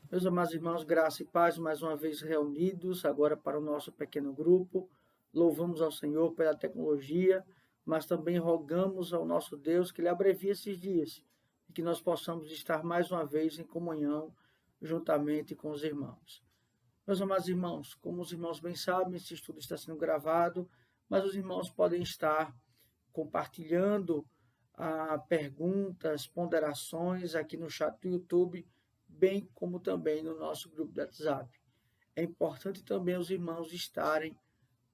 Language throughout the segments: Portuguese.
Meus amados irmãos, graça e paz, mais uma vez reunidos, agora para o nosso pequeno grupo. Louvamos ao Senhor pela tecnologia, mas também rogamos ao nosso Deus que Ele abrevie esses dias e que nós possamos estar mais uma vez em comunhão juntamente com os irmãos. Meus amados irmãos, como os irmãos bem sabem, esse estudo está sendo gravado, mas os irmãos podem estar compartilhando perguntas, ponderações aqui no chat do YouTube, bem como também no nosso grupo do WhatsApp. É importante também os irmãos estarem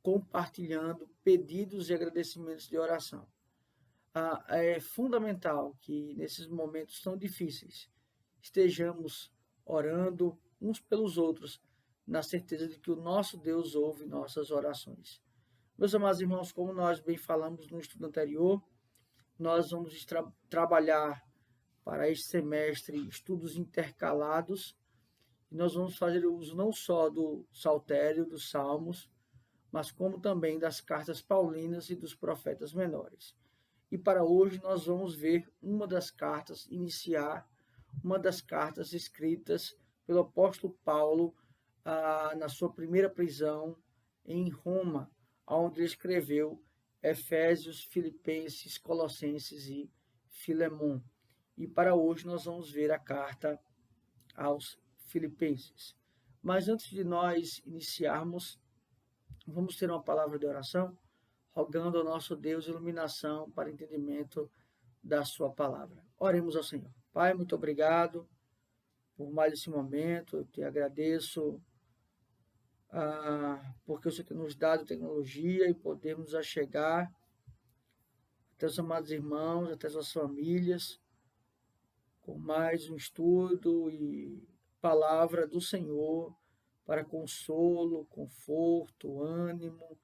compartilhando pedidos e agradecimentos de oração. É fundamental que nesses momentos tão difíceis estejamos orando uns pelos outros, na certeza de que o nosso Deus ouve nossas orações. Meus amados irmãos, como nós bem falamos no estudo anterior, nós vamos trabalhar para este semestre estudos intercalados. E nós vamos fazer uso não só do saltério, dos salmos, mas como também das cartas paulinas e dos profetas menores. E para hoje nós vamos ver uma das cartas, iniciar uma das cartas escritas pelo apóstolo Paulo na sua primeira prisão em Roma, onde ele escreveu Efésios, Filipenses, Colossenses e Filemon. E para hoje nós vamos ver a carta aos Filipenses. Mas antes de nós iniciarmos, vamos ter uma palavra de oração, rogando ao nosso Deus iluminação para entendimento da sua palavra. Oremos ao Senhor. Pai, muito obrigado por mais esse momento. Eu te agradeço porque o Senhor tem nos dado tecnologia e podemos achegar até os amados irmãos, até as suas famílias, com mais um estudo e palavra do Senhor para consolo, conforto, ânimo,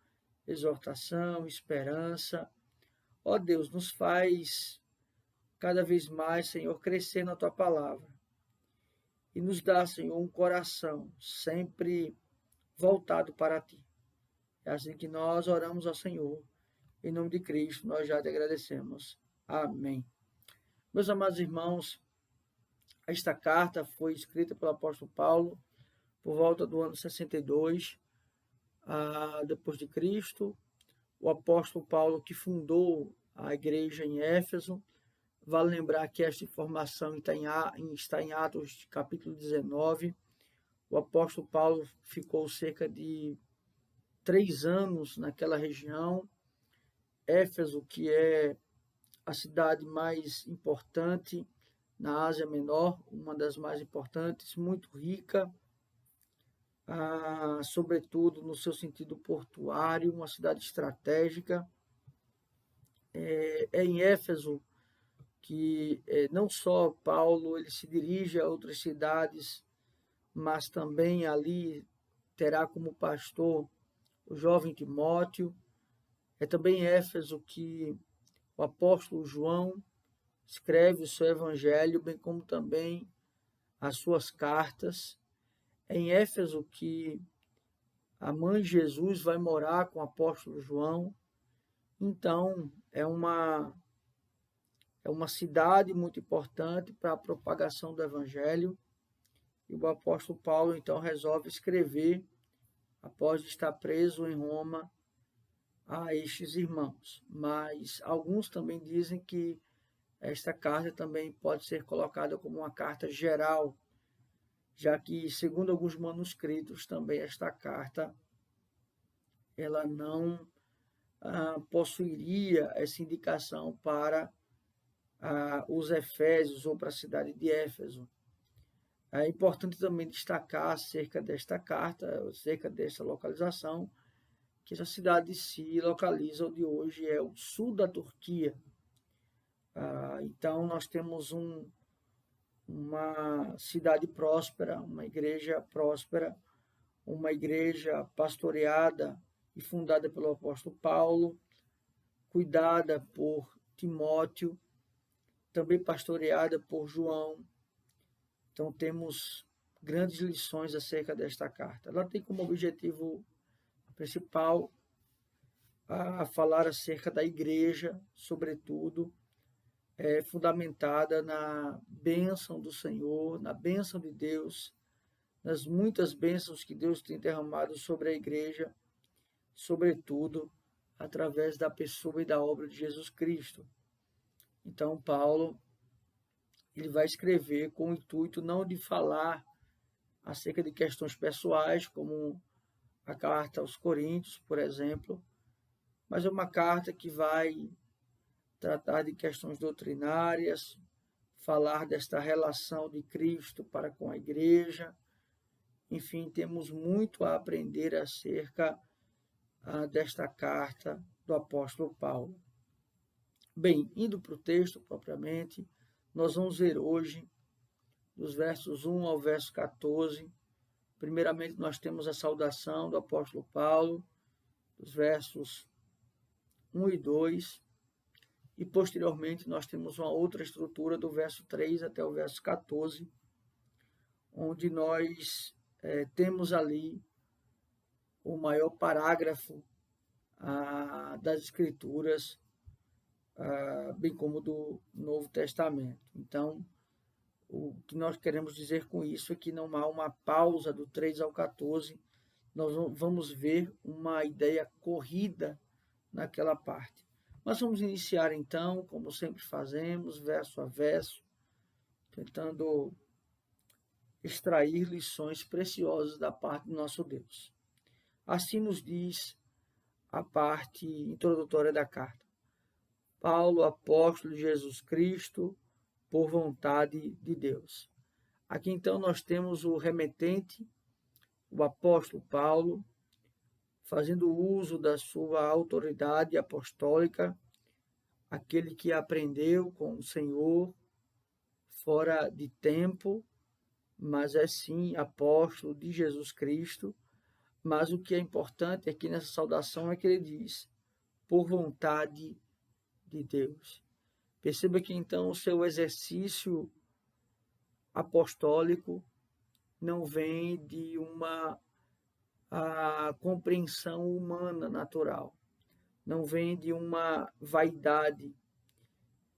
exortação, esperança. Ó Deus, nos faz cada vez mais, Senhor, crescer na tua palavra. E nos dá, Senhor, um coração sempre voltado para ti. É assim que nós oramos ao Senhor. Em nome de Cristo, nós já te agradecemos. Amém. Meus amados irmãos, esta carta foi escrita pelo apóstolo Paulo por volta do ano 62 depois de Cristo. O apóstolo Paulo que fundou a igreja em Éfeso. Vale lembrar que esta informação está em Atos capítulo 19. O apóstolo Paulo ficou cerca de 3 anos naquela região. Éfeso, que é a cidade mais importante na Ásia Menor, uma das mais importantes, muito rica, sobretudo no seu sentido portuário, uma cidade estratégica. É em Éfeso que não só Paulo ele se dirige a outras cidades, mas também ali terá como pastor o jovem Timóteo. É também em Éfeso que o apóstolo João escreve o seu evangelho, bem como também as suas cartas. É em Éfeso que a mãe de Jesus vai morar com o apóstolo João. Então, é uma cidade muito importante para a propagação do evangelho. E o apóstolo Paulo, então, resolve escrever, após estar preso em Roma, a estes irmãos. Mas alguns também dizem que esta carta também pode ser colocada como uma carta geral, já que, segundo alguns manuscritos, também esta carta ela não possuiria essa indicação para os Efésios ou para a cidade de Éfeso. É importante também destacar acerca desta carta, acerca dessa localização, que essa cidade se localiza onde hoje é o sul da Turquia. Então, nós temos uma cidade próspera, uma igreja próspera, uma igreja pastoreada e fundada pelo apóstolo Paulo, cuidada por Timóteo, também pastoreada por João. Então, temos grandes lições acerca desta carta. Ela tem como objetivo principal falar acerca da igreja, sobretudo, fundamentada na bênção do Senhor, na bênção de Deus, nas muitas bênçãos que Deus tem derramado sobre a igreja, sobretudo através da pessoa e da obra de Jesus Cristo. Então, Paulo, ele vai escrever com o intuito não de falar acerca de questões pessoais, como a carta aos Coríntios, por exemplo, mas é uma carta que vai tratar de questões doutrinárias, falar desta relação de Cristo para com a igreja. Enfim, temos muito a aprender acerca desta carta do apóstolo Paulo. Bem, indo para o texto propriamente, nós vamos ver hoje, dos versos 1 ao verso 14, primeiramente nós temos a saudação do apóstolo Paulo, dos versos 1 e 2, e posteriormente nós temos uma outra estrutura do verso 3 até o verso 14, onde nós temos ali o maior parágrafo das Escrituras, bem como do Novo Testamento. Então, o que nós queremos dizer com isso é que não há uma pausa do 3 ao 14, nós vamos ver uma ideia corrida naquela parte. Nós vamos iniciar então, como sempre fazemos, verso a verso, tentando extrair lições preciosas da parte do nosso Deus. Assim nos diz a parte introdutória da carta. Paulo, apóstolo de Jesus Cristo, por vontade de Deus. Aqui então nós temos o remetente, o apóstolo Paulo, fazendo uso da sua autoridade apostólica, aquele que aprendeu com o Senhor fora de tempo, mas é sim apóstolo de Jesus Cristo. Mas o que é importante aqui nessa saudação é que ele diz, por vontade de Deus. Perceba que então o seu exercício apostólico não vem de uma compreensão humana natural, não vem de uma vaidade.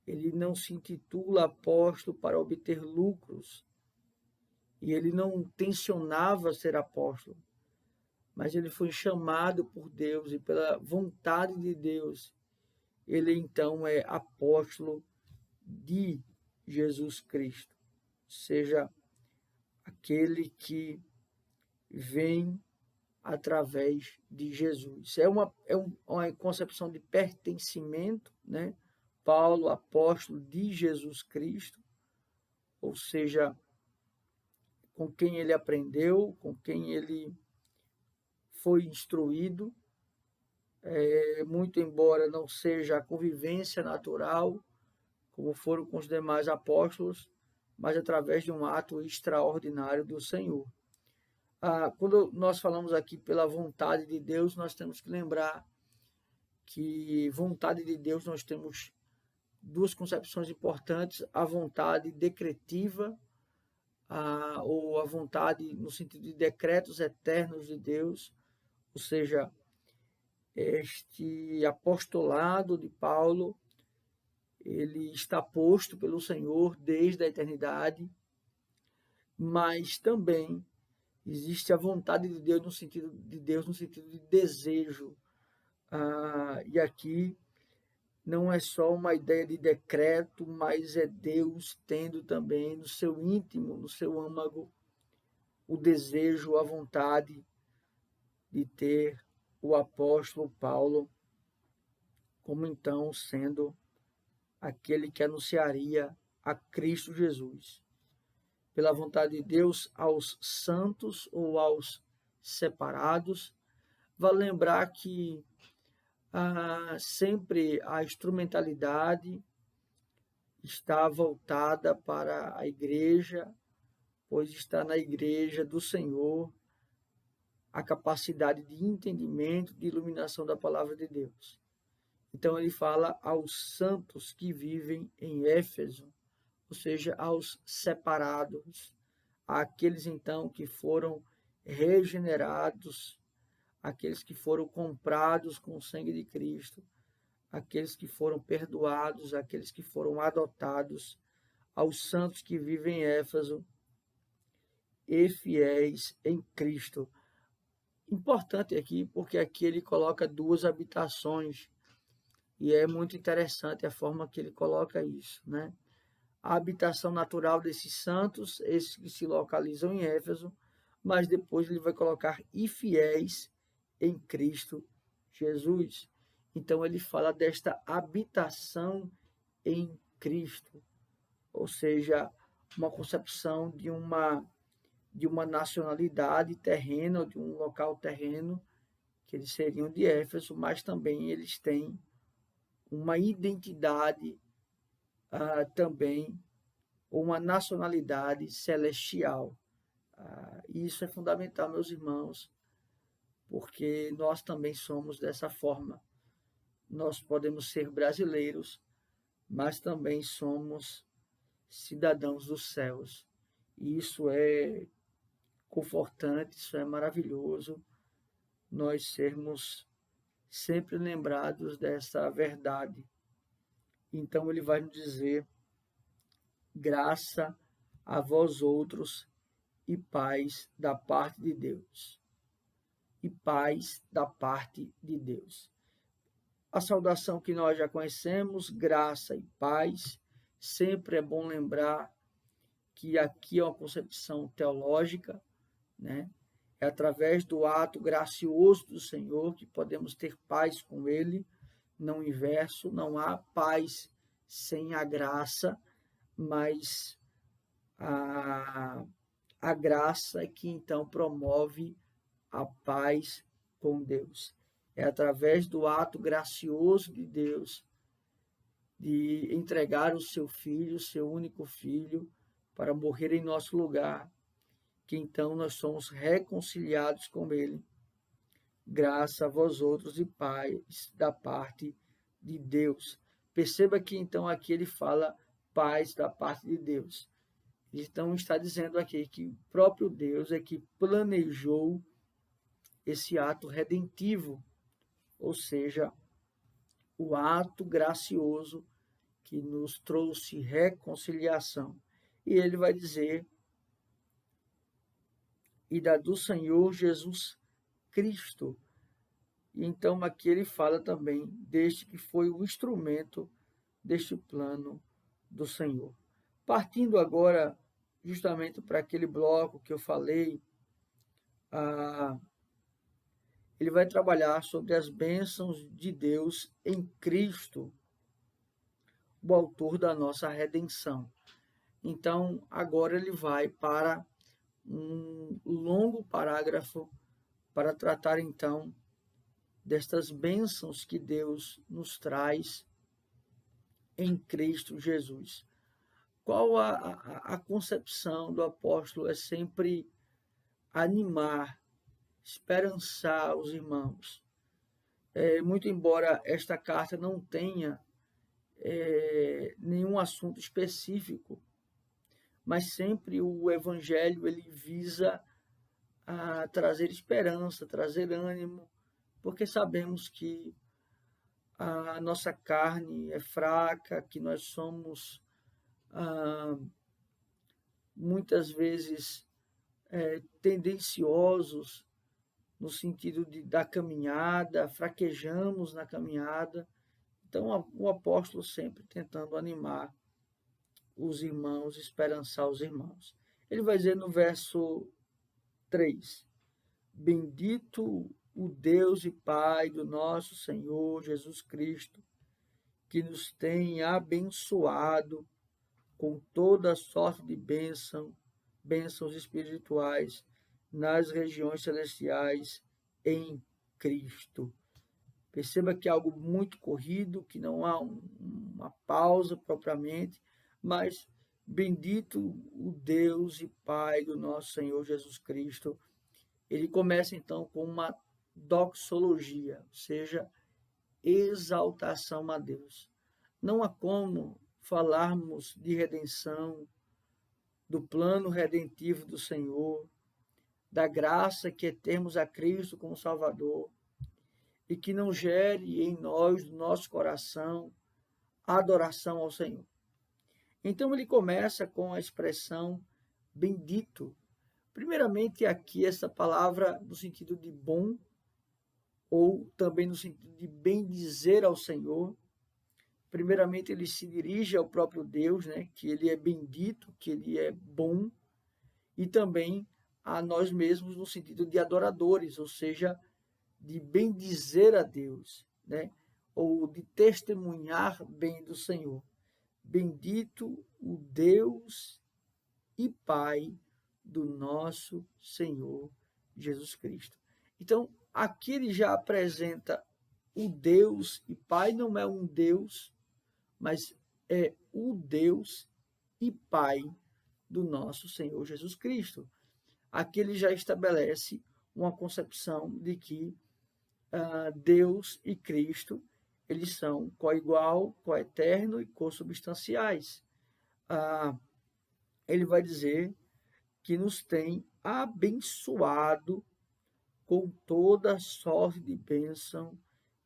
Ele não se intitula apóstolo para obter lucros, e ele não tensionava ser apóstolo, mas ele foi chamado por Deus e pela vontade de Deus. Ele então é apóstolo de Jesus Cristo, seja aquele que vem através de Jesus. É uma concepção de pertencimento, né? Paulo, apóstolo de Jesus Cristo, ou seja, com quem ele aprendeu, com quem ele foi instruído, muito embora não seja a convivência natural, como foram com os demais apóstolos, mas através de um ato extraordinário do Senhor. Quando nós falamos aqui pela vontade de Deus, nós temos que lembrar que vontade de Deus nós temos duas concepções importantes, a vontade decretiva, ou a vontade no sentido de decretos eternos de Deus, ou seja, este apostolado de Paulo, ele está posto pelo Senhor desde a eternidade, mas também existe a vontade de Deus no sentido de desejo. E aqui não é só uma ideia de decreto, mas é Deus tendo também no seu íntimo, no seu âmago, o desejo, a vontade de ter o apóstolo Paulo como então sendo aquele que anunciaria a Cristo Jesus. Pela vontade de Deus, aos santos ou aos separados. Vale lembrar que sempre a instrumentalidade está voltada para a igreja, pois está na igreja do Senhor a capacidade de entendimento, de iluminação da palavra de Deus. Então ele fala aos santos que vivem em Éfeso, ou seja, aos separados, àqueles então que foram regenerados, aqueles que foram comprados com o sangue de Cristo, aqueles que foram perdoados, aqueles que foram adotados, aos santos que vivem em Éfeso. e fiéis em Cristo. Importante aqui, porque aqui ele coloca duas habitações, e é muito interessante a forma que ele coloca isso, né? A habitação natural desses santos, esses que se localizam em Éfeso, mas depois ele vai colocar e fiéis em Cristo Jesus. Então ele fala desta habitação em Cristo, ou seja, uma concepção de uma nacionalidade terrena, de um local terreno, que eles seriam de Éfeso, mas também eles têm uma identidade também, uma nacionalidade celestial. E isso é fundamental, meus irmãos, porque nós também somos dessa forma. Nós podemos ser brasileiros, mas também somos cidadãos dos céus. E isso é confortante, isso é maravilhoso, nós sermos sempre lembrados dessa verdade. Então ele vai nos dizer: graça a vós outros e paz da parte de Deus. E paz da parte de Deus. A saudação que nós já conhecemos, graça e paz. Sempre é bom lembrar que aqui é uma concepção teológica, né? É através do ato gracioso do Senhor que podemos ter paz com Ele, não inverso, não há paz sem a graça, mas a graça que então promove a paz com Deus. É através do ato gracioso de Deus de entregar o seu filho, o seu único filho, para morrer em nosso lugar, que então nós somos reconciliados com Ele. Graça a vós outros e paz da parte de Deus. Perceba que então aqui ele fala paz da parte de Deus. Então está dizendo aqui que o próprio Deus é que planejou esse ato redentivo, ou seja, o ato gracioso que nos trouxe reconciliação. E ele vai dizer: e da do Senhor Jesus Cristo. Então aqui ele fala também deste que foi o instrumento deste plano do Senhor. Partindo agora justamente para aquele bloco que eu falei, ele vai trabalhar sobre as bênçãos de Deus em Cristo, o autor da nossa redenção. Então, agora ele vai para um longo parágrafo para tratar, então, destas bênçãos que Deus nos traz em Cristo Jesus. Qual a concepção do apóstolo? É sempre animar, esperançar os irmãos. Muito embora esta carta não tenha nenhum assunto específico, mas sempre o evangelho ele visa a trazer esperança, trazer ânimo, porque sabemos que a nossa carne é fraca, que nós somos muitas vezes tendenciosos no sentido da caminhada, fraquejamos na caminhada. Então, o apóstolo sempre tentando animar os irmãos, esperançar os irmãos. Ele vai dizer no verso 3: bendito o Deus e Pai do nosso Senhor Jesus Cristo, que nos tem abençoado com toda sorte de bênçãos espirituais nas regiões celestiais em Cristo. Perceba que é algo muito corrido, que não há uma pausa propriamente, mas bendito o Deus e Pai do nosso Senhor Jesus Cristo. Ele começa então com uma doxologia, ou seja, exaltação a Deus. Não há como falarmos de redenção, do plano redentivo do Senhor, da graça que é termos a Cristo como Salvador, e que não gere em nós, no nosso coração, a adoração ao Senhor. Então ele começa com a expressão bendito. Primeiramente, aqui essa palavra no sentido de bom, ou também no sentido de bendizer ao Senhor. Primeiramente, ele se dirige ao próprio Deus, né? Que ele é bendito, que ele é bom, e também a nós mesmos no sentido de adoradores, ou seja, de bendizer a Deus, né? Ou de testemunhar bem do Senhor. Bendito o Deus e Pai do nosso Senhor Jesus Cristo. Então, aqui ele já apresenta o Deus e Pai, não é um Deus, mas é o Deus e Pai do nosso Senhor Jesus Cristo. Aqui ele já estabelece uma concepção de que Deus e Cristo, eles são coigual, coeterno e consubstanciais. Ele vai dizer que nos tem abençoado com toda sorte de bênção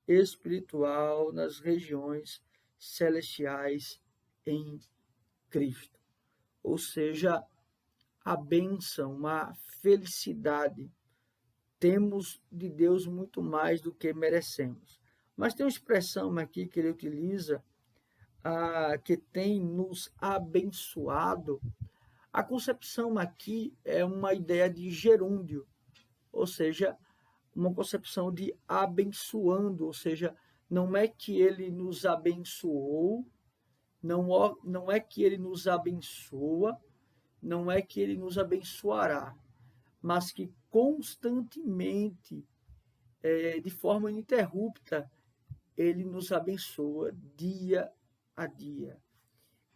espiritual nas regiões celestiais em Cristo. Ou seja, a bênção, a felicidade. Temos de Deus muito mais do que merecemos. Mas tem uma expressão aqui que ele utiliza, que tem nos abençoado. A concepção aqui é uma ideia de gerúndio, ou seja, uma concepção de abençoando, ou seja, não é que ele nos abençoou, não é que ele nos abençoa, não é que ele nos abençoará, mas que constantemente, de forma ininterrupta, ele nos abençoa dia a dia.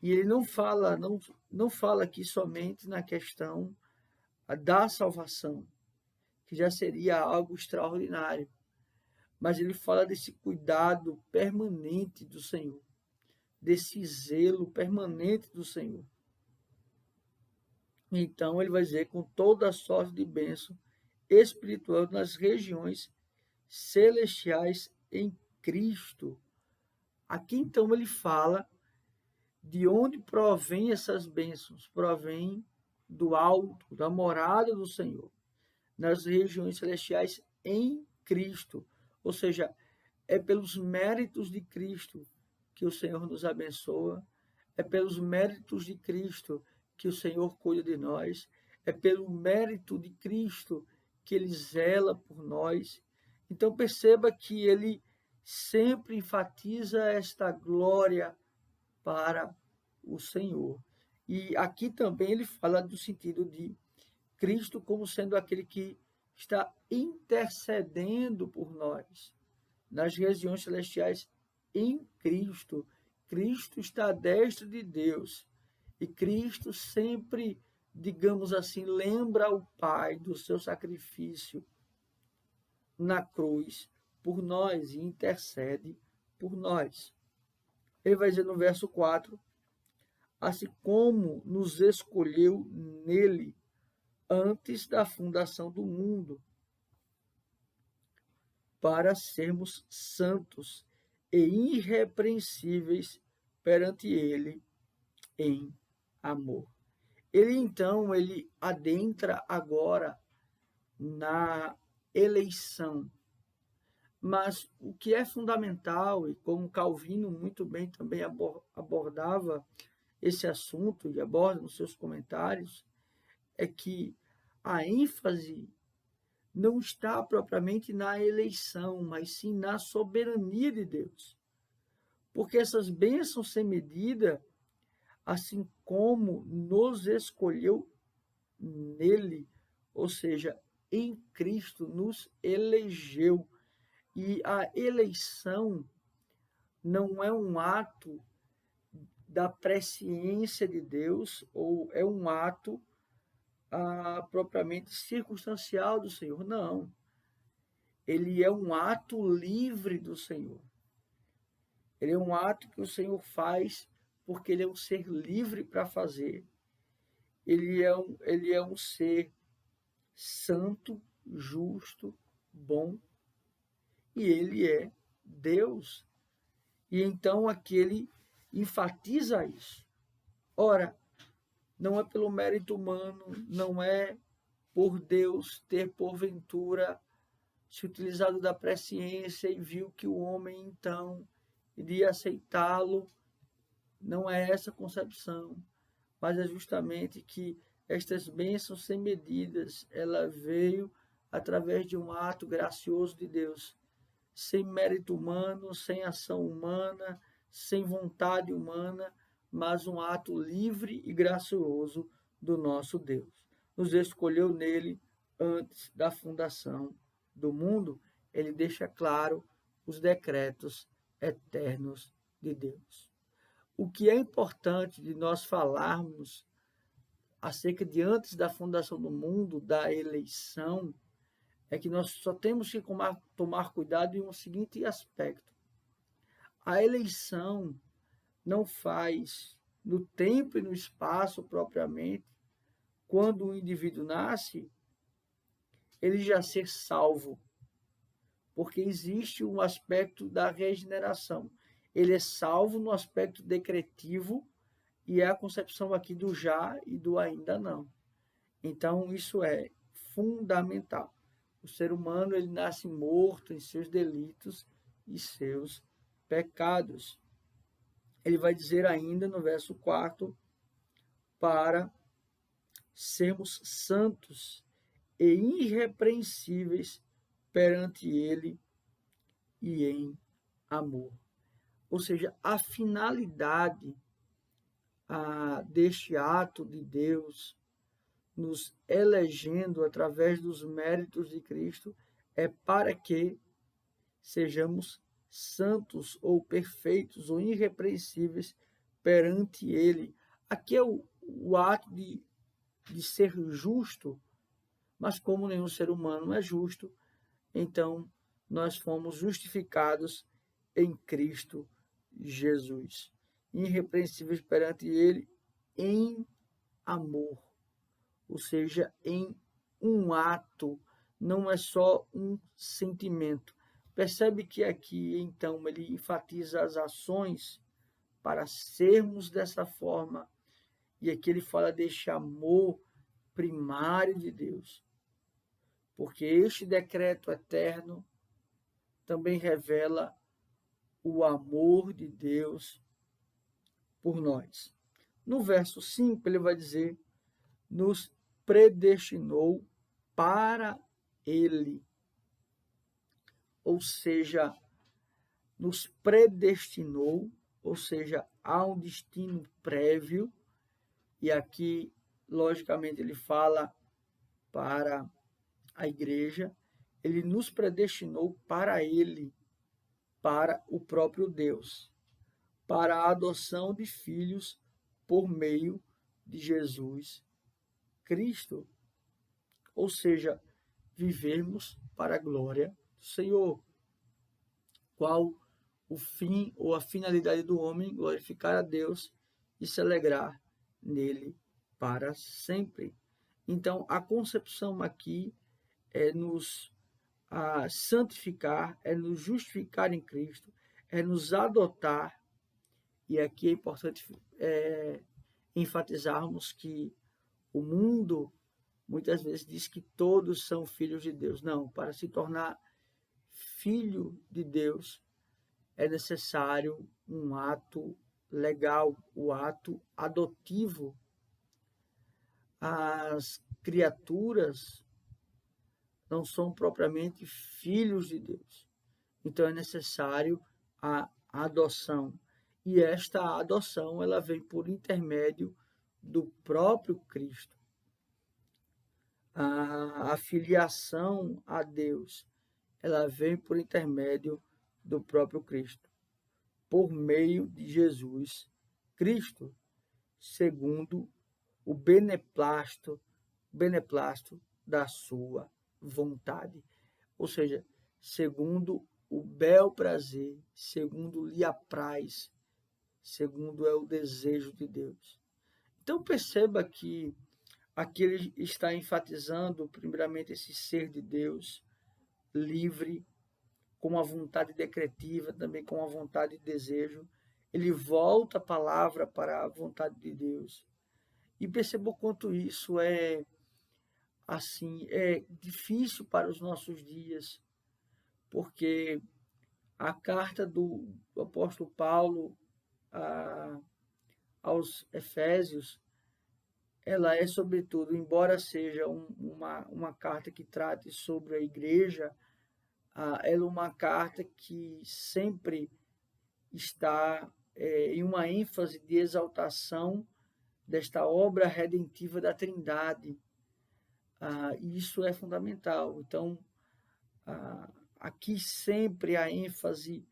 E ele não fala aqui somente na questão da salvação, que já seria algo extraordinário, mas ele fala desse cuidado permanente do Senhor, desse zelo permanente do Senhor. Então ele vai dizer com toda a sorte de bênção espiritual nas regiões celestiais em Cristo. Aqui então ele fala de onde provém essas bênçãos. Provém do alto, da morada do Senhor, nas regiões celestiais em Cristo. Ou seja, é pelos méritos de Cristo que o Senhor nos abençoa, é pelos méritos de Cristo que o Senhor cuida de nós, é pelo mérito de Cristo que ele zela por nós. Então perceba que ele sempre enfatiza esta glória para o Senhor. E aqui também ele fala do sentido de Cristo como sendo aquele que está intercedendo por nós nas regiões celestiais em Cristo. Cristo está à destra de Deus e Cristo sempre, digamos assim, lembra o Pai do seu sacrifício na cruz por nós e intercede por nós. Ele vai dizer no verso 4, assim como nos escolheu nele antes da fundação do mundo, para sermos santos e irrepreensíveis perante ele em amor. Ele adentra agora na eleição. Mas o que é fundamental, e como Calvino muito bem também abordava esse assunto e aborda nos seus comentários, é que a ênfase não está propriamente na eleição, mas sim na soberania de Deus. Porque essas bênçãos sem medida, assim como nos escolheu nele, ou seja, em Cristo nos elegeu. E a eleição não é um ato da presciência de Deus, ou é um ato propriamente circunstancial do Senhor. Não. Ele é um ato livre do Senhor. Ele é um ato que o Senhor faz porque ele é um ser livre para fazer. Ele é um ser santo, justo, bom, e ele é Deus. E então aqui ele enfatiza isso. Ora, não é pelo mérito humano, não é por Deus ter porventura se utilizado da presciência e viu que o homem então iria aceitá-lo. Não é essa a concepção, mas é justamente que estas bênçãos sem medidas, ela veio através de um ato gracioso de Deus, sem mérito humano, sem ação humana, sem vontade humana, mas um ato livre e gracioso do nosso Deus. Nos escolheu nele antes da fundação do mundo. Ele deixa claro os decretos eternos de Deus. O que é importante de nós falarmos acerca de antes da fundação do mundo, da eleição, é que nós só temos que tomar cuidado em um seguinte aspecto. A eleição não faz no tempo e no espaço propriamente, quando o indivíduo nasce, ele já ser salvo, porque existe um aspecto da regeneração. Ele é salvo no aspecto decretivo e é a concepção aqui do já e do ainda não. Então, isso é fundamental. O ser humano, ele nasce morto em seus delitos e seus pecados. Ele vai dizer ainda no verso 4, para sermos santos e irrepreensíveis perante ele e em amor. Ou seja, a finalidade deste ato de Deus nos elegendo através dos méritos de Cristo é para que sejamos santos ou perfeitos ou irrepreensíveis perante ele. Aqui é o ato de ser justo, mas como nenhum ser humano é justo, então nós fomos justificados em Cristo Jesus, irrepreensíveis perante ele em amor, ou seja, em um ato, não é só um sentimento. Percebe que aqui, então, ele enfatiza as ações para sermos dessa forma, e aqui ele fala deste amor primário de Deus, porque este decreto eterno também revela o amor de Deus por nós. No verso 5, ele vai dizer, nos predestinou para ele. Ou seja, nos predestinou, ou seja, há um destino prévio, e aqui, logicamente, ele fala para a igreja, ele nos predestinou para ele, para o próprio Deus, para a adoção de filhos por meio de Jesus Cristo. Ou seja, vivermos para a glória do Senhor. Qual o fim ou a finalidade do homem? Glorificar a Deus e se alegrar nele para sempre. Então, a concepção aqui é nos santificar, é nos justificar em Cristo, é nos adotar. E aqui é importante enfatizarmos que o mundo muitas vezes diz que todos são filhos de Deus. Não, para se tornar filho de Deus é necessário um ato legal, o ato adotivo. As criaturas não são propriamente filhos de Deus. Então é necessário a adoção. E esta adoção, ela vem por intermédio do próprio Cristo. A filiação a Deus, ela vem por intermédio do próprio Cristo, por meio de Jesus Cristo, segundo o beneplácito da sua vontade. Ou seja, segundo o bel prazer, segundo lhe apraz, segundo é o desejo de Deus. Então perceba que aqui ele está enfatizando primeiramente esse ser de Deus livre, com a vontade decretiva, também com a vontade de desejo. Ele volta a palavra para a vontade de Deus. E perceba o quanto isso é assim, é difícil para os nossos dias, porque a carta do apóstolo Paulo aos Efésios, ela é, sobretudo, embora seja uma carta que trate sobre a igreja, ela é uma carta que sempre está em uma ênfase de exaltação desta obra redentiva da Trindade. E isso é fundamental. Então, aqui sempre a ênfase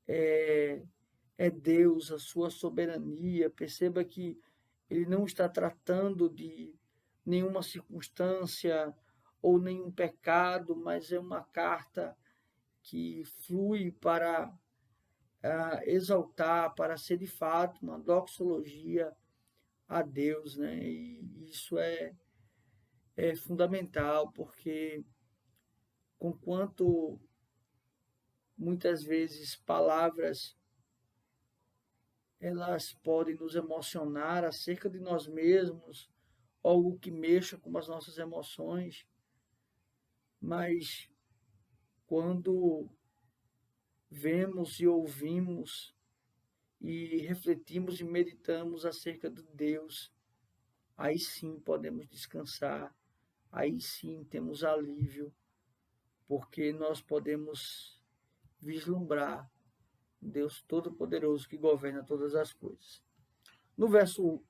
é Deus, a sua soberania. Perceba que ele não está tratando de nenhuma circunstância ou nenhum pecado, mas é uma carta que flui para exaltar, para ser de fato uma doxologia a Deus, né? E isso é fundamental, porque conquanto muitas vezes palavras elas podem nos emocionar acerca de nós mesmos, algo que mexa com as nossas emoções, mas quando vemos e ouvimos e refletimos e meditamos acerca de Deus, aí sim podemos descansar, aí sim temos alívio, porque nós podemos vislumbrar Deus Todo-Poderoso que governa todas as coisas. No verso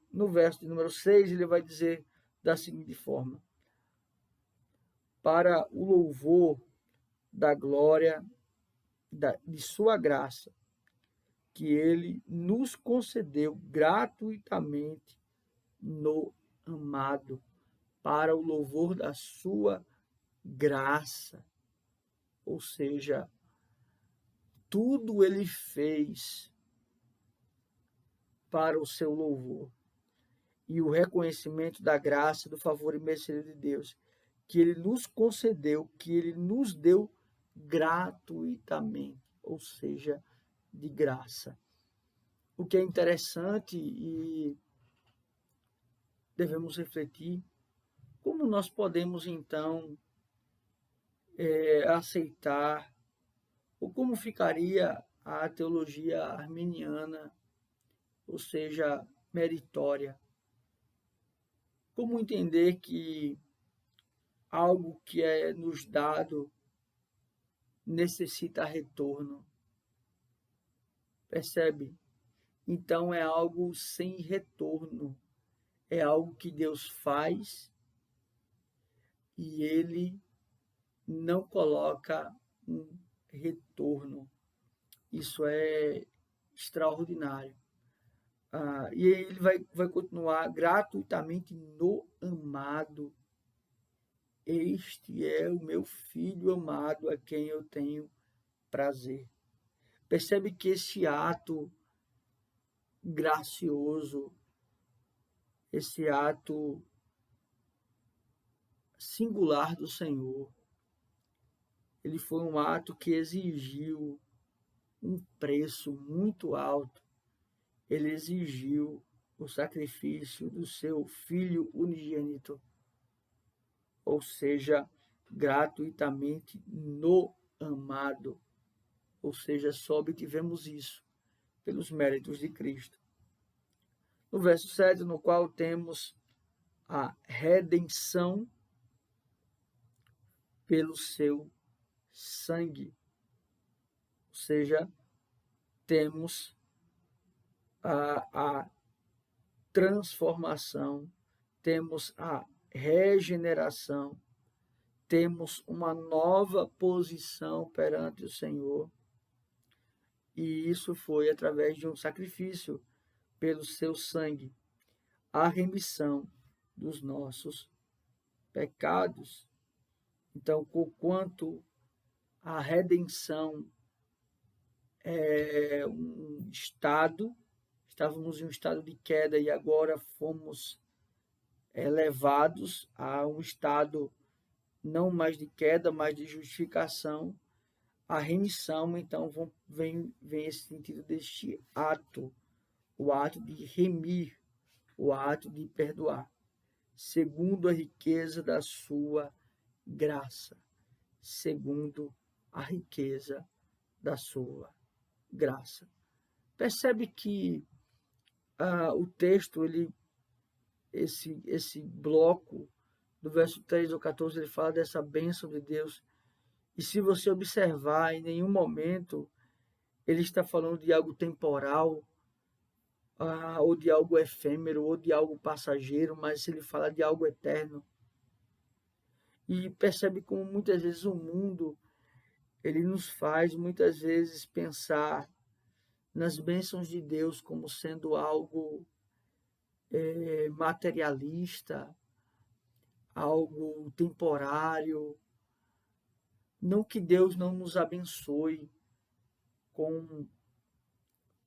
de número 6, ele vai dizer da seguinte forma: para o louvor da glória de sua graça, que ele nos concedeu gratuitamente no amado, para o louvor da sua graça. Ou seja, tudo ele fez para o seu louvor e o reconhecimento da graça, do favor e mercê de Deus, que ele nos concedeu, que ele nos deu gratuitamente, ou seja, de graça. O que é interessante e devemos refletir, como nós podemos então aceitar, ou como ficaria a teologia arminiana, ou seja, meritória. Como entender que algo que é nos dado necessita retorno? Percebe? Então é algo sem retorno. É algo que Deus faz e ele não coloca um retorno. Isso é extraordinário. E ele vai continuar gratuitamente no amado. Este é o meu filho amado, a quem eu tenho prazer. Percebe que esse ato gracioso, esse ato singular do Senhor, ele foi um ato que exigiu um preço muito alto. Ele exigiu o sacrifício do seu filho unigênito, ou seja, gratuitamente no amado. Ou seja, só obtivemos isso pelos méritos de Cristo. No verso 7, no qual temos a redenção pelo seu sangue. Ou seja, temos a transformação, temos a regeneração, temos uma nova posição perante o Senhor. E isso foi através de um sacrifício pelo seu sangue, a remissão dos nossos pecados. Então, quanto a redenção é um estado, estávamos em um estado de queda e agora fomos elevados a um estado não mais de queda, mas de justificação. A remissão, então, vem esse sentido deste ato, o ato de remir, o ato de perdoar. segundo a riqueza da sua graça, segundo a riqueza da sua graça. Percebe que o texto, esse bloco do verso 3 ao 14, ele fala dessa bênção de Deus. E se você observar, em nenhum momento ele está falando de algo temporal, ou de algo efêmero, ou de algo passageiro, mas ele fala de algo eterno. E percebe como muitas vezes o mundo, ele nos faz muitas vezes pensar nas bênçãos de Deus como sendo algo materialista, algo temporário. Não que Deus não nos abençoe com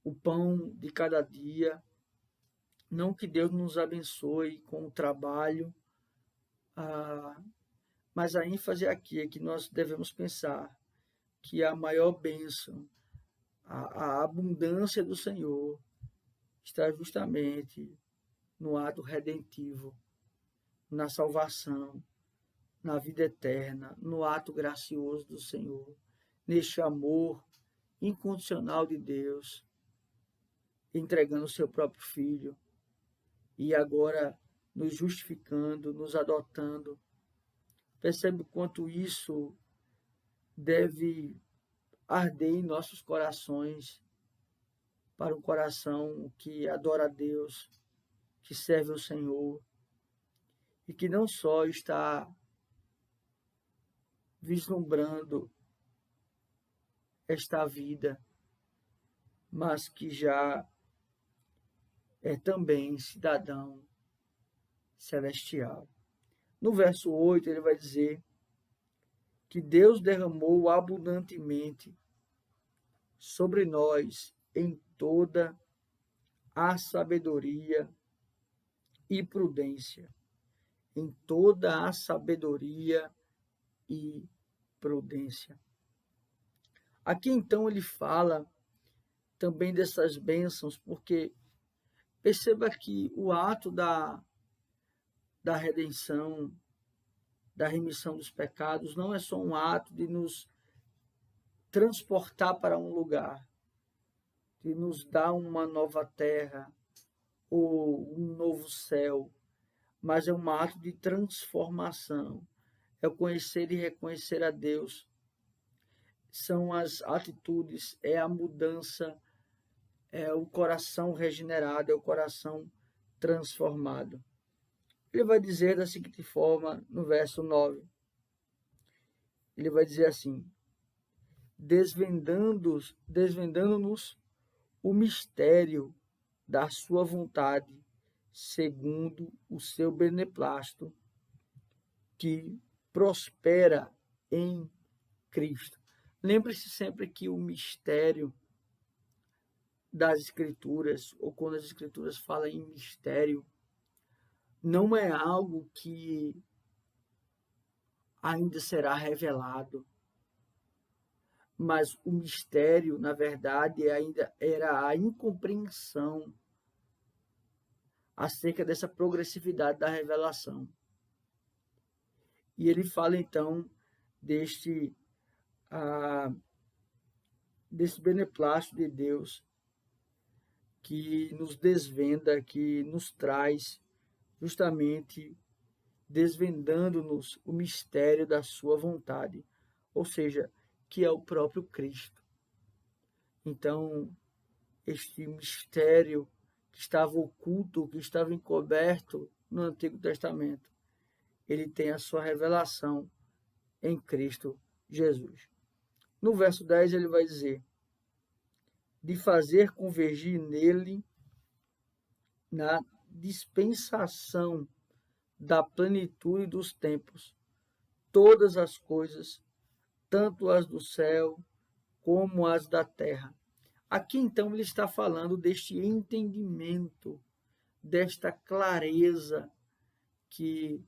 o pão de cada dia, não que Deus nos abençoe com o trabalho, mas a ênfase aqui é que nós devemos pensar que a maior bênção, a abundância do Senhor está justamente no ato redentivo, na salvação, na vida eterna, no ato gracioso do Senhor, neste amor incondicional de Deus, entregando o seu próprio Filho e agora nos justificando, nos adotando. Percebe o quanto isso deve arder em nossos corações, para um coração que adora a Deus, que serve ao Senhor e que não só está vislumbrando esta vida, mas que já é também cidadão celestial. No verso 8, ele vai dizer que Deus derramou abundantemente sobre nós em toda a sabedoria e prudência. Em toda a sabedoria e prudência. Aqui então ele fala também dessas bênçãos, porque perceba que o ato da redenção, da remissão dos pecados, não é só um ato de nos transportar para um lugar, de nos dar uma nova terra ou um novo céu, mas é um ato de transformação, é o conhecer e reconhecer a Deus, são as atitudes, é a mudança, é o coração regenerado, é o coração transformado. Ele vai dizer da seguinte forma, no verso 9, ele vai dizer assim, desvendando-nos o mistério da sua vontade, segundo o seu beneplácito, que prospera em Cristo. Lembre-se sempre que o mistério das Escrituras, ou quando as Escrituras falam em mistério, não é algo que ainda será revelado, mas o mistério, na verdade, ainda era a incompreensão acerca dessa progressividade da revelação. E ele fala então desse beneplácito de Deus que nos desvenda, que nos traz justamente desvendando-nos o mistério da sua vontade, ou seja, que é o próprio Cristo. Então, este mistério que estava oculto, que estava encoberto no Antigo Testamento, ele tem a sua revelação em Cristo Jesus. No verso 10 ele vai dizer, de fazer convergir nele, na dispensação da plenitude dos tempos, todas as coisas, tanto as do céu como as da terra. Aqui então ele está falando deste entendimento, desta clareza que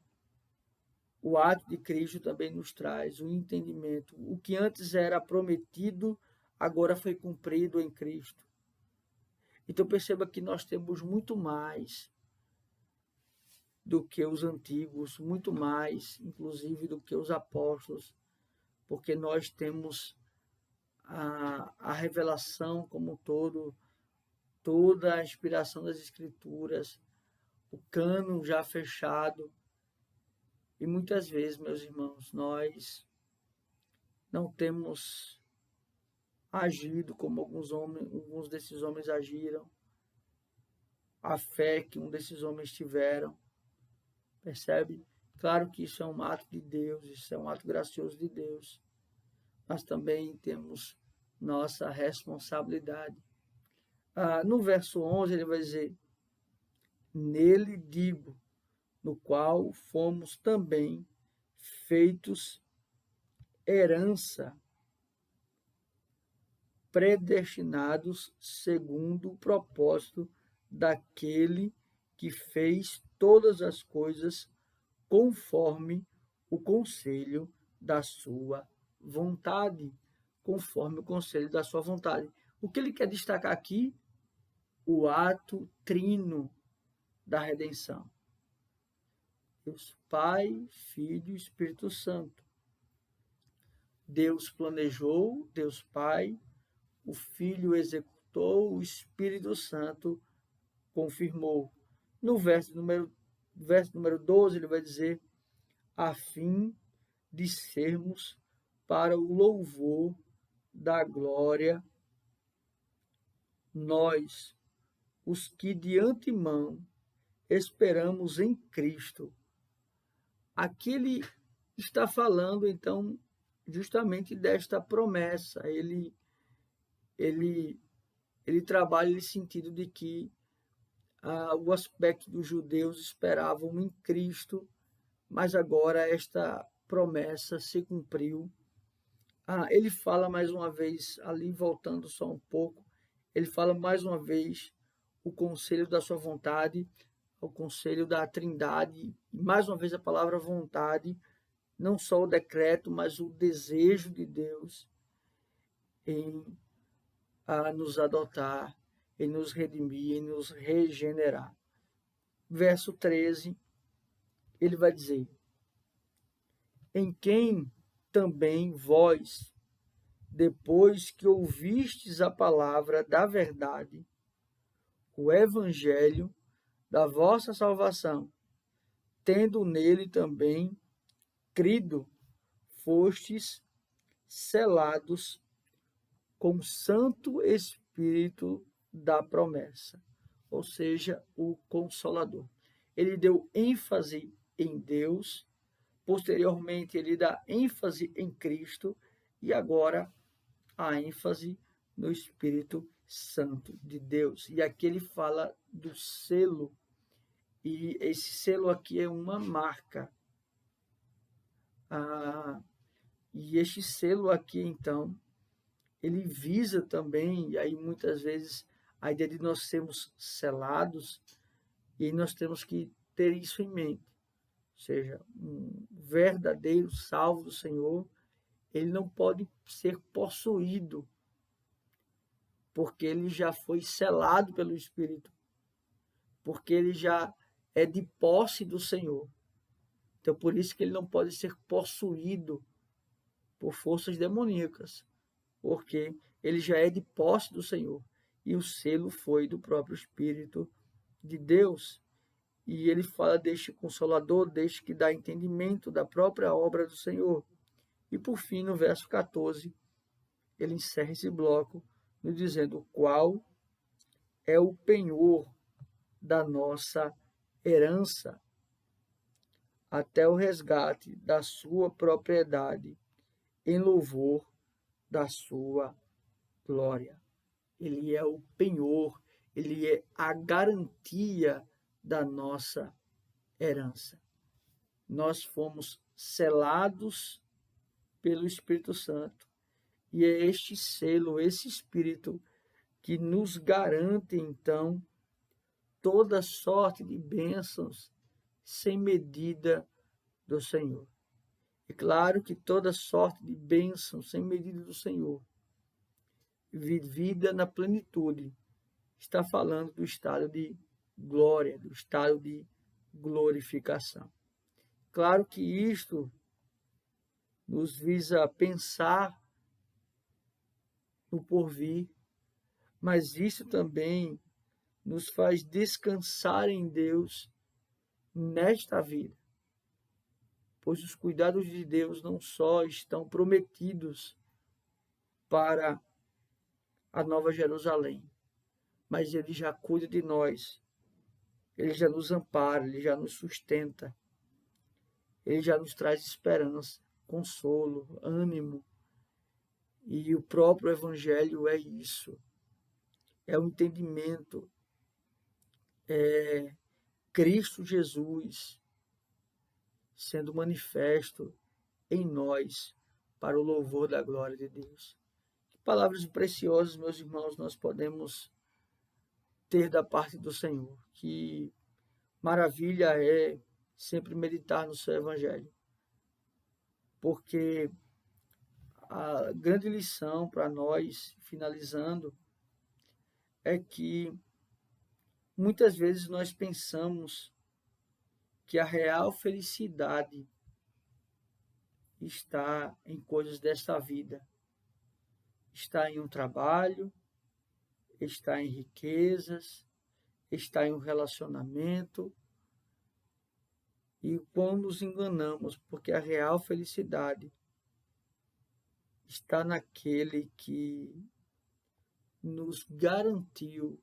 o ato de Cristo também nos traz, o entendimento. O que antes era prometido, agora foi cumprido em Cristo. Então perceba que nós temos muito mais do que os antigos, muito mais, inclusive, do que os apóstolos, porque nós temos a revelação como um todo, toda a inspiração das Escrituras, o cânon já fechado. E muitas vezes, meus irmãos, nós não temos agido como alguns desses homens agiram, a fé que um desses homens tiveram, percebe? Claro que isso é um ato de Deus, isso é um ato gracioso de Deus, mas também temos nossa responsabilidade. No verso 11 ele vai dizer, nele digo, no qual fomos também feitos herança, predestinados segundo o propósito daquele que fez todas as coisas conforme o conselho da sua vontade. Conforme o conselho da sua vontade. O que ele quer destacar aqui? O ato trino da redenção. Deus Pai, Filho e Espírito Santo. Deus planejou, Deus Pai, o Filho executou, o Espírito Santo confirmou. No verso número 12, ele vai dizer, a fim de sermos para o louvor da glória, nós, os que de antemão esperamos em Cristo. Aqui ele está falando, então, justamente desta promessa. Ele trabalha nesse sentido de que o aspecto dos judeus esperavam em Cristo, mas agora esta promessa se cumpriu. Ele fala mais uma vez, ali voltando só um pouco, ele fala mais uma vez o conselho da sua vontade, o conselho da Trindade, e mais uma vez a palavra vontade, não só o decreto, mas o desejo de Deus em nos adotar, em nos redimir, em nos regenerar. Verso 13, ele vai dizer, em quem também vós, depois que ouvistes a palavra da verdade, o evangelho da vossa salvação, tendo nele também crido, fostes selados com o Santo Espírito da promessa, ou seja, o Consolador. Ele deu ênfase em Deus, posteriormente ele dá ênfase em Cristo e agora a ênfase no Espírito Santo de Deus. E aqui ele fala do selo, e esse selo aqui é uma marca. E este selo aqui, então, ele visa também, e aí muitas vezes a ideia de nós sermos selados, e nós temos que ter isso em mente. Ou seja, um verdadeiro salvo do Senhor, ele não pode ser possuído, porque ele já foi selado pelo Espírito, porque ele já é de posse do Senhor. Então, por isso que ele não pode ser possuído por forças demoníacas, porque ele já é de posse do Senhor. E o selo foi do próprio Espírito de Deus. E ele fala deste Consolador, deste que dá entendimento da própria obra do Senhor. E por fim, no verso 14, ele encerra esse bloco nos dizendo qual é o penhor da nossa herança até o resgate da sua propriedade em louvor da sua glória. Ele é o penhor, ele é a garantia da nossa herança. Nós fomos selados pelo Espírito Santo e é este selo, esse Espírito, que nos garante, então, toda sorte de bênçãos sem medida do Senhor. É claro que toda sorte de bênçãos sem medida do Senhor, vivida na plenitude, está falando do estado de glória, do estado de glorificação. Claro que isto nos visa pensar no porvir, mas isso também nos faz descansar em Deus nesta vida, pois os cuidados de Deus não só estão prometidos para a Nova Jerusalém, mas Ele já cuida de nós, Ele já nos ampara, Ele já nos sustenta, Ele já nos traz esperança, consolo, ânimo. E o próprio Evangelho é isso, é o entendimento, é Cristo Jesus sendo manifesto em nós para o louvor da glória de Deus. Que palavras preciosas, meus irmãos, nós podemos ter da parte do Senhor. Que maravilha é sempre meditar no seu Evangelho, porque a grande lição para nós, finalizando, é que muitas vezes nós pensamos que a real felicidade está em coisas desta vida, está em um trabalho, está em riquezas, está em um relacionamento, e quando nos enganamos, porque a real felicidade está naquele que nos garantiu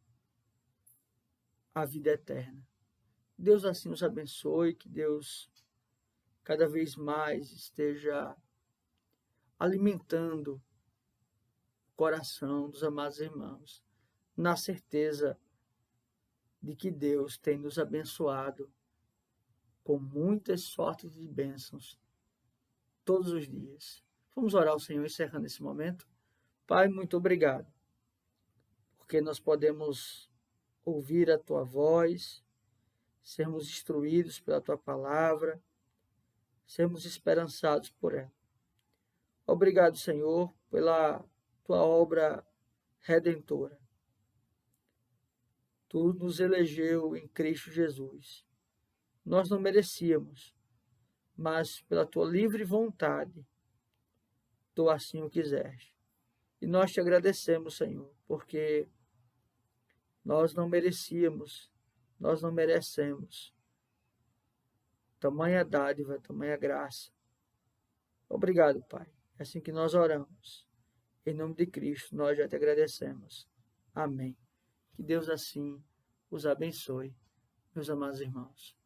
a vida eterna. Deus assim nos abençoe, que Deus cada vez mais esteja alimentando o coração dos amados irmãos, na certeza de que Deus tem nos abençoado com muitas sortes de bênçãos todos os dias. Vamos orar ao Senhor encerrando esse momento. Pai, muito obrigado, porque nós podemos ouvir a Tua voz, sermos instruídos pela Tua palavra, sermos esperançados por ela. Obrigado, Senhor, pela Tua obra redentora. Tu nos elegeu em Cristo Jesus. Nós não merecíamos, mas pela Tua livre vontade, Tu assim o quiseste. E nós te agradecemos, Senhor, porque nós não merecíamos, nós não merecemos tamanha dádiva, tamanha graça. Obrigado, Pai. É assim que nós oramos. Em nome de Cristo, nós já te agradecemos. Amém. Que Deus assim os abençoe, meus amados irmãos.